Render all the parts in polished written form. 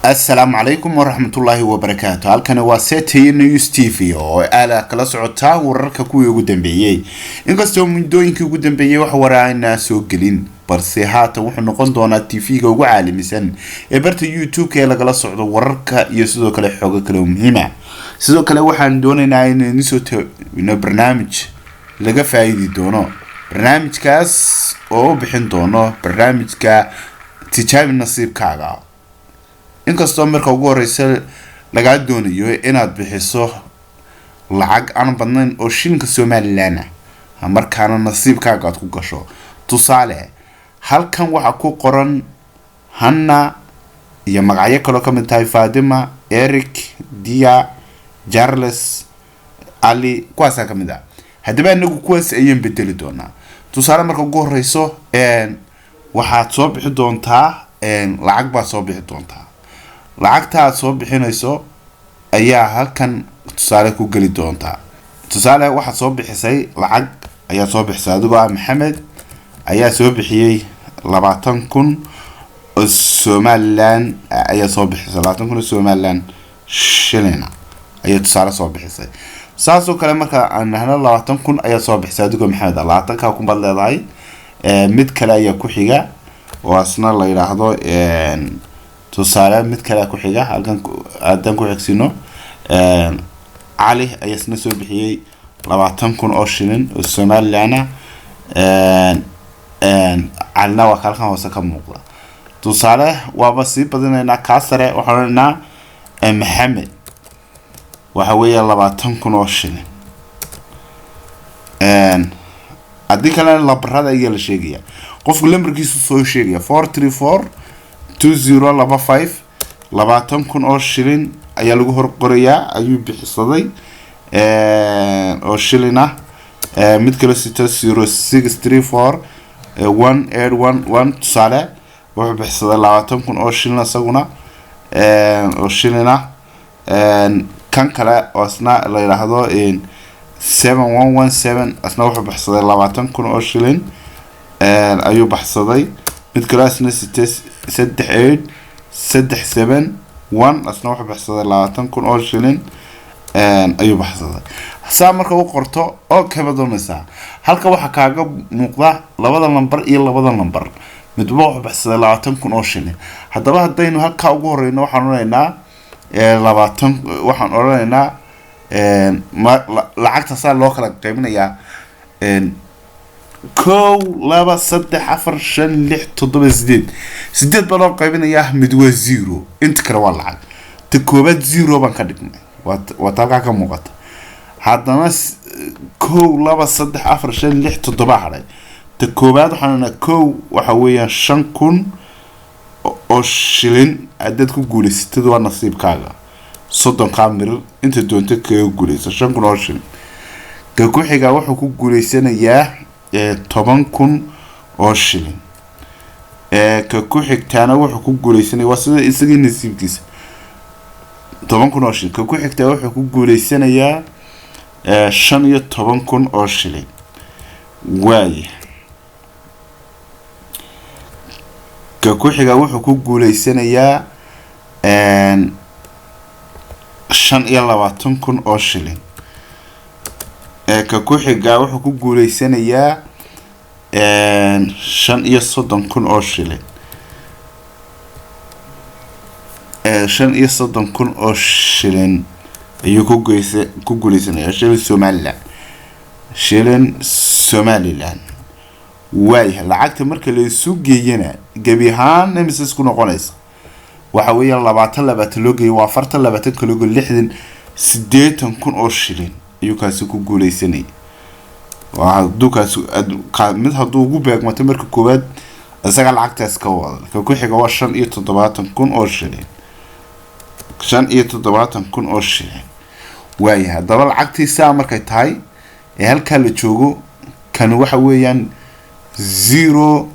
السلام عليكم ورحمة الله وبركاته. halkani waa City News TV oo aala kala socota wararka kuwii ugu dambeeyay. Inkastoo muddooyinkii ugu dambeeyay wax waraana soo gelin, balse haatan wuxuu noqon doonaa TV-ga ugu caalamisan ee barta YouTube ee laga socdo wararka iyo sidoo kale xogo kale oo muhiim ah. Sidoo kale waxaan doonaynaa in soo taabino barnaamij laga faa'iidi doono. barnaamijkaas oo bixin doono barnaamijka tijaabi nasiibkaaga. inkastoo marka ugu horeysa laga doonayo inaad bixiso lacag aan badnayn oo shilinka Soomaaliland ah markaana nasiibkaaga aad ku gasho. tusaale halkan waxa ku qoran Hanna iyo magacyo kale ka mid tahay Fatima, Eric, Dia, Charles, Ali, kuwaas ka mid ah. hadaba anagu kuwaas ayaan bedeli doonaa. tusaale marka ugu horeyso waxaad soo bixi doontaa lacag baad soo bixi doontaa. lacagta aad soo bixinayso ayaa halkan tusaale ku gali doonta. tusaale waxaad soo bixisay lacag ayaa soo bixisay adigoo Maxamed ayaa soo bixiyay 20,000 oo Somaliland ayaa soo bixisay 20,000 oo Somaliland shilling ayaa tusaale soo bixisay. saasoo kale marka aan nahna 20,000 ayaa soo bixisay adigoo Maxamed 20,000 baad leedahay. mid kale ayaa ku xiga oo asna la yiraahdo tusaale mid kale ku xiga halkan aadan ku xigsino Ali ayaa isna soo bixiyay 20,000 oo shilin oo Somaliland alna waa halkan hoose ka muuqda. tusaale waaba si badanaynaa ka sare waxaana Maxamed waxa weeye 20,000 oo shilin. adii kale la barada ayaa la sheegaya qofku lambarkiisu soo sheegaya 434 2025 20,000 oo shilin ayaa lagu hor qorayaa ayuu bixisaday oo shilin ah. mid kale 0634 1811 tusaale wuxuu bixisaday 20,000 oo shilin asaguna oo shilin ah. kan kale oo asna la yiraahdo 7117 asna wuxuu bixisaday 20,000 oo shilin ayuu bixisaday. mid kale asna 3837 asna wuxuu bixisaday 20,000 oo shilin ayuu bixisaday. saa marka uu qorto oo kaba doonaysa halka waxa kaaga muuqda labada lambar iyo labada lambar midba wuxuu bixisaday 20,000 oo shilin. hadaba hadaynu halka ugu horeyno waxaan oranaynaa 20 waxaan oranaynaa lacagta saa loo kala qaybinayaa 1 2 3 4 5 6 7 baa loo qaybinayaa mid waa 0 inta kale waa lacag ta koobaad 0 baan ka dhignay waa talka ka muuqata. haddana 1 2 3 4 5 6 7 haday ta koobaad waxaana 1 waxa weeyaan 5,000 oo shilin aad ku guuleysatay waa nasiibkaaga 30 kaamir inta doonto ka guuleyso 5,000 oo shilin. ka ku xiga wuxuu ku guuleysanayaa 10,000 oo shilin. ka ku xigtaana wuxuu ku guuleysanayaa waa sida isagii nasiibkiisa 10,000 oo shilin. ka ku xigtaa wuxuu ku guuleysanayaa 15,000 oo shilin. waay ka ku xiga wuxuu ku guuleysanayaa 25,000 oo shilin. ka ku xiga wuxuu ku guuleysanayaa 35,000 oo shilin. 35,000 oo shilin ayuu ku guuleysanayaa shilin Somaliland. waay lacagta marka la isu geeyana gabi ahaan imis isku noqonaysa waxa weeye 20 loo geeyo waa 40 kale oo 80,000 oo shilin ayuu kaasi ku guuleysanay. waa dukaas mid haduu ugu beegmato marka koobaad asaga lacagtaas ka wada. ka ku xiga waa 75,000 oo shilin 75,000 oo shilin. waay hadaba lacagtiisa markay tahay halka la joogo kan waxa weeyaan 0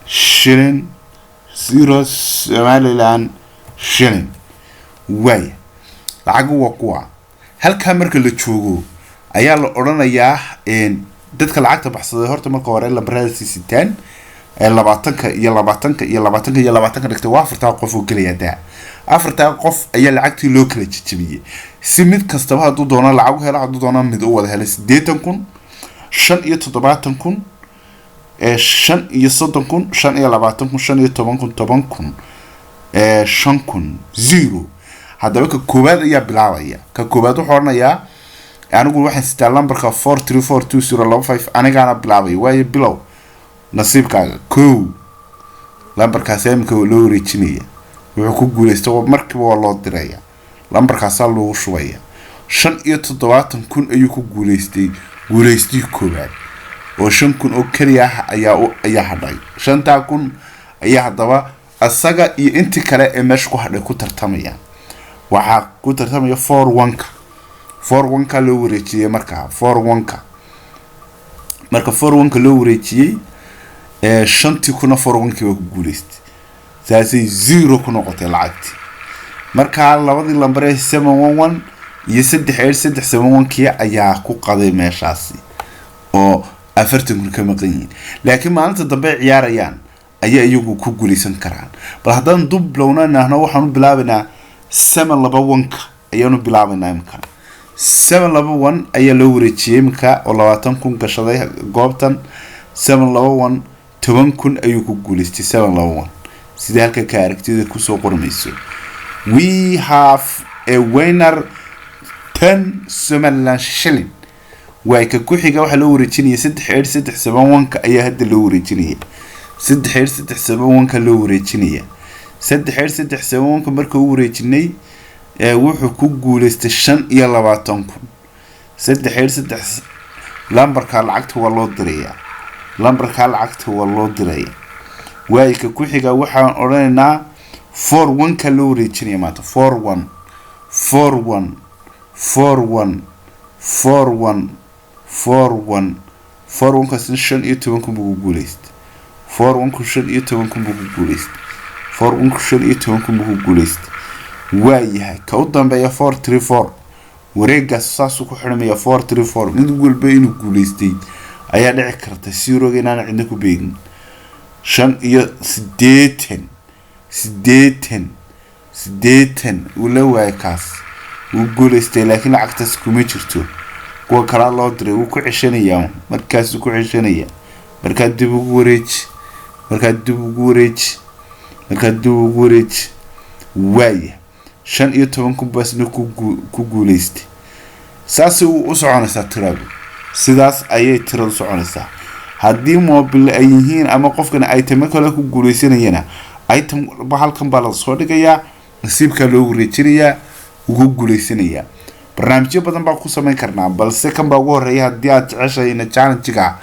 shilin 0 Somaliland shilling. waay lacag waa kuwa halka marka la joogo ayaa la oranayaa dadka lacagta baxsaday horta marka hore la barada siistaan labaatanka iyo labaatanka iyo labaatanka iyo labaatanka dhigtay waa afartaa qof oo gelaya daa afartaa qof ayaa lacagtii loo kala jajabiyey si mid kastaba hadduu doono lacag helo hadduu doono mid u wada helay 80,000 75,000 35,000 25,000 10,000 5,000 haddaba ka koobaad ayaa bilaabaya ka koobaad wuxuu oranayaa anigu waxaan sitaa lambarka 4342025 anigaana bilaabay waayo bilow nasiibkaaga kow lambarkaas imika loo wareejinaya wuxuu ku guuleystay markiiba waa loo diraya lambarkaas loogu shubaya 75,000 ayuu ku guuleystay koobaad oo 5,000 oo kaliya ayaa hadhay 5,000 ayaa hadaba asaga iyo intii kale ee meesha ku hadhay ku tartamaya waxa ku tartamaya 4-1 loo wareejiyay marka 4-1 loo wareejiyay 5,000 4-1 waa ku guuleystay saasay 0 ku noqotay lacagtii marka labadii lambar ee 711 iyo 3-371 ayaa ku qaday meeshaasi oo 40 ka maqan yihiin laakiin maalinta dambe ciyaarayaan ayaa iyagu ku guuleysan karaan bal haddaan dub lownaana waxaan bilaabanaa 721 ayaanu bilaabanaa imka 721 ayaa loo wareejiyay imka oo 20,000 gashaday goobtan 721 10,000 ayuu ku guuleystay 721 sida halka ka aragtida ku soo qormayso we have a winner 10 Somaliland shilling way ka ku xiga waxa loo wareejinayay 3-371 ayaa hadda loo wareejinayay 3-371 loo wareejinayay 3-371 markuu uu wareejinay wuxuu ku guuleystay 25,000 3-3 lambarka lacagta waa loo diraya way ka ku xiga waxaan oranaynaa 4-1 loo wareejinayay maanta 4-1 kaas 15,000 buu guuleystay 4-1 buu guuleystay waayahay ka u dambeeya 4-3-4 wareegaas saas ku xirmaya 4-3-4 mid walba inuu guuleystay ayaa dhici karta si roogayna cidna ku beegin 80 wala waay kaas uu guuleystay laakiin lacagtaas kuma jirto kuwa kala loo diray uu ku ceshanaya markaas ku ceshanaya marka dib ugu wareej waaya 15,000 basna ku guuleystay saas uu soconaysa tiradu sidaas ayay tiradu soconaysaa haddii mobile ay yihiin ama qofkana item kale ku guuleysanayna item halkan baa la soo dhigayaa nasiibka loo wareejinayaa ugu guuleysanaya barnaamijyo badan baa ku sameyn karnaa balse kan baa ugu horeeya haddii aad jeceshahay in challenge-ga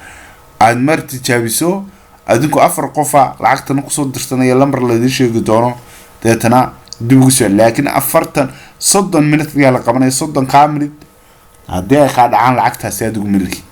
aad mar tijaabiso adinku 4 qofa lacagtana ku soo dirsanaya lambar la idin sheegi doono deetana dib ugu soo laakiin 30 minute ayaa la qabanaya 30 minute haddii ay ka dhacaan lacagtaas aad ugu milki